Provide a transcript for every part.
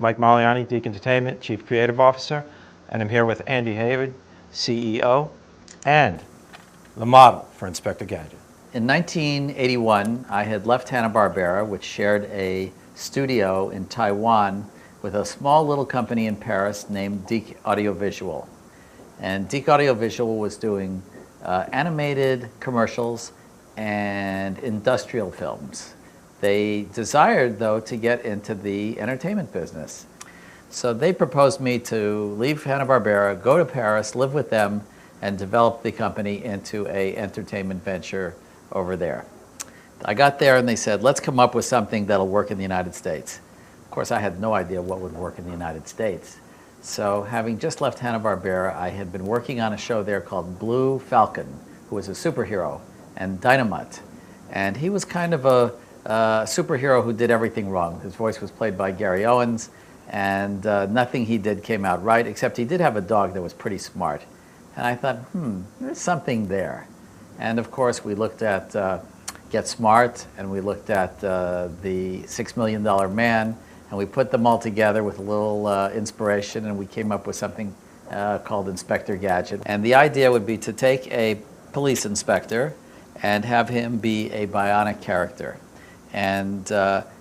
Mike Maliani, Deke Entertainment, Chief Creative Officer, and I'm here with Andy Hayward, CEO, and the model for Inspector Gadget. In 1981, I had left Hanna-Barbera, which shared a studio in Taiwan with a small little company in Paris named Deke Audiovisual. And Deke Audiovisual was doing animated commercials and industrial films. They desired, though, to get into the entertainment business. So they proposed me to leave Hanna-Barbera, go to Paris, live with them, and develop the company into an entertainment venture over there. I got there and they said, let's come up with something that'll work in the United States. Of course, I had no idea what would work in the United States. So having just left Hanna-Barbera, I had been working on a show there called Blue Falcon, who was a superhero, and Dynamite. And he was kind of a superhero who did everything wrong. His voice was played by Gary Owens, and nothing he did came out right, except he did have a dog that was pretty smart. And I thought, there's something there. And of course, we looked at Get Smart, and we looked at the $6 Million Man, and we put them all together with a little inspiration, and we came up with something called Inspector Gadget. And the idea would be to take a police inspector and have him be a bionic character. And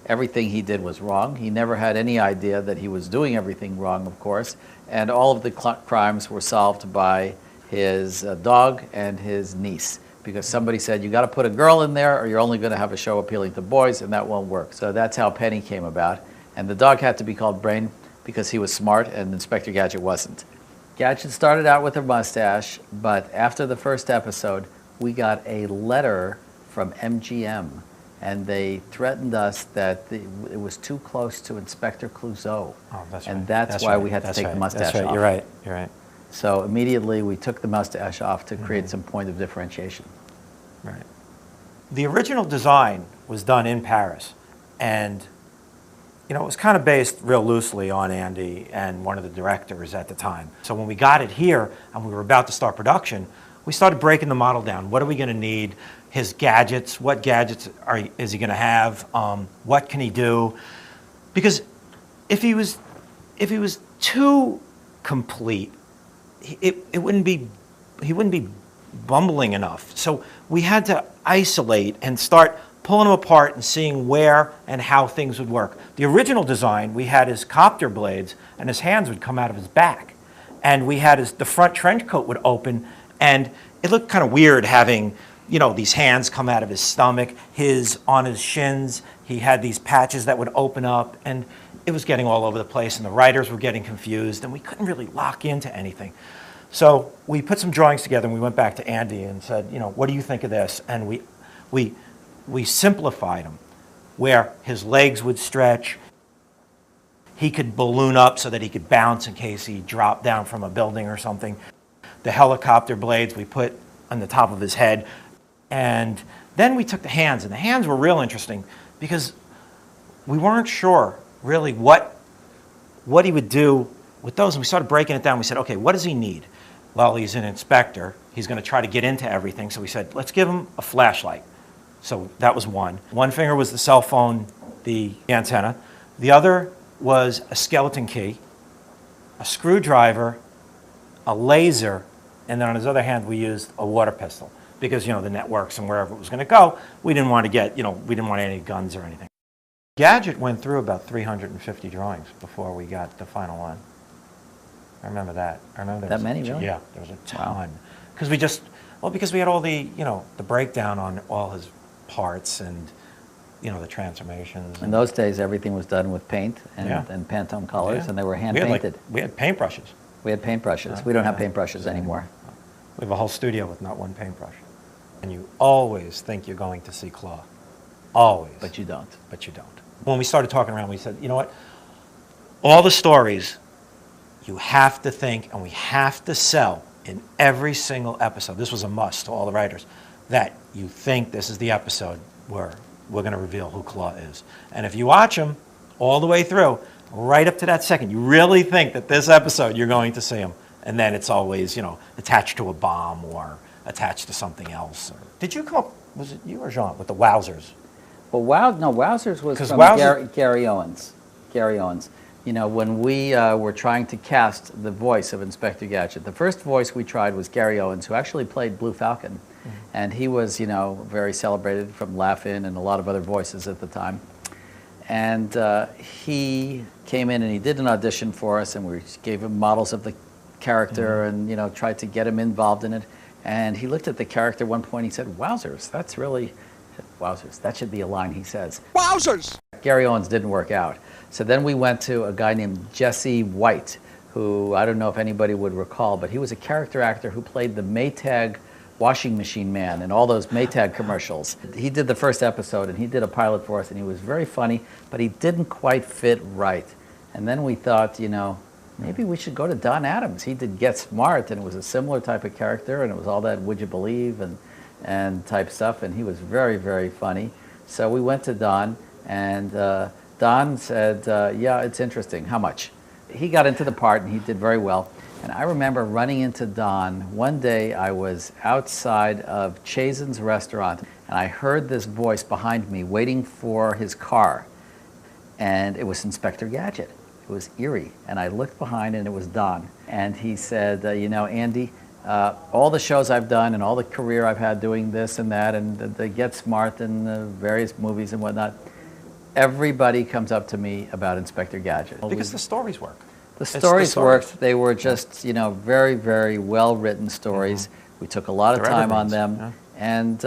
everything he did was wrong. He never had any idea that he was doing everything wrong, of course. And all of the crimes were solved by his dog and his niece. Because somebody said, you got to put a girl in there or you're only going to have a show appealing to boys, and that won't work. So that's how Penny came about. And the dog had to be called Brain because he was smart and Inspector Gadget wasn't. Gadget started out with a mustache, but after the first episode, we got a letter from MGM, and they threatened us that it was too close to Inspector Clouseau. Oh, that's and right. that's why we had to take the mustache off. You're right. You're right. So immediately we took the mustache off to create some point of differentiation. Right. The original design was done in Paris, and it was kind of based real loosely on Andy and one of the directors at the time. So when we got it here and we were about to start production, we started breaking the model down. What are we going to need? His gadgets. What gadgets is he going to have? What can he do? Because if he was too complete, he wouldn't be bumbling enough. So we had to isolate and start pulling them apart and seeing where and how things would work. The original design, we had his copter blades and his hands would come out of his back. And we had the front trench coat would open, and it looked kind of weird having, these hands come out of his stomach, on his shins. He had these patches that would open up, and it was getting all over the place, and the writers were getting confused, and we couldn't really lock into anything. So we put some drawings together, and we went back to Andy and said, what do you think of this? And we simplified them, where his legs would stretch. He could balloon up so that he could bounce in case he dropped down from a building or something. The helicopter blades we put on the top of his head. And then we took the hands, and the hands were real interesting because we weren't sure really what he would do with those. And we started breaking it down. We said, okay, what does he need? Well, he's an inspector. He's going to try to get into everything. So we said, let's give him a flashlight. So that was one. One finger was the cell phone, the antenna. The other was a skeleton key, a screwdriver, a laser, and then on his other hand, we used a water pistol because, the networks and wherever it was going to go, we didn't want to get, we didn't want any guns or anything. Gadget went through about 350 drawings before we got the final one. I remember that. That many, really? Yeah, there was a ton. Because we had all the, the breakdown on all his parts and, the transformations. In those days, everything was done with paint and Pantone colors, and they were hand-painted. We had paintbrushes. We had paintbrushes. We don't have paintbrushes anymore. We have a whole studio with not one paintbrush. And you always think you're going to see claw. Always. But you don't. But you don't. When we started talking around, we said, you know what? All the stories, you have to think, and we have to sell in every single episode. This was a must to all the writers, that you think this is the episode where we're going to reveal who Claw is. And if you watch them all the way through, right up to that second, you really think that this episode you're going to see him. And then it's always, attached to a bomb or attached to something else. Did you come up, was it you or Jean, with the Wowsers? Well, Wowsers was from Gary Owens. Gary Owens. You know, when we were trying to cast the voice of Inspector Gadget, the first voice we tried was Gary Owens, who actually played Blue Falcon. Mm-hmm. And he was, you know, very celebrated from Laugh-In and a lot of other voices at the time. And he came in and he did an audition for us, and we gave him models of the character and, you know, tried to get him involved in it. And he looked at the character at one point, he said, "Wowsers, that's really, wowsers, that should be a line," he says. "Wowsers!" Gary Owens didn't work out. So then we went to a guy named Jesse White, who I don't know if anybody would recall, but he was a character actor who played the Maytag washing machine man in all those Maytag commercials. He did the first episode, and he did a pilot for us, and he was very funny, but he didn't quite fit right. And then we thought, you know, maybe we should go to Don Adams. He did Get Smart, and it was a similar type of character, and it was all that Would You Believe and type stuff, and he was very, very funny. So we went to Don, and Don said, yeah, it's interesting. How much? He got into the part, and he did very well. And I remember running into Don. One day, I was outside of Chazen's restaurant, and I heard this voice behind me waiting for his car. And it was Inspector Gadget. It was eerie. And I looked behind, and it was Don. And he said, you know, Andy, all the shows I've done and all the career I've had doing this and that and the Get Smart and the various movies and whatnot, everybody comes up to me about Inspector Gadget. Because the stories work. The stories worked. They were just, you know, very, very well-written stories. We took a lot of time on them. Yeah. And,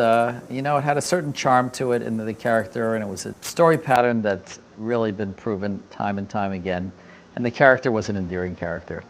you know, it had a certain charm to it in the character, and it was a story pattern that's really been proven time and time again. And the character was an endearing character.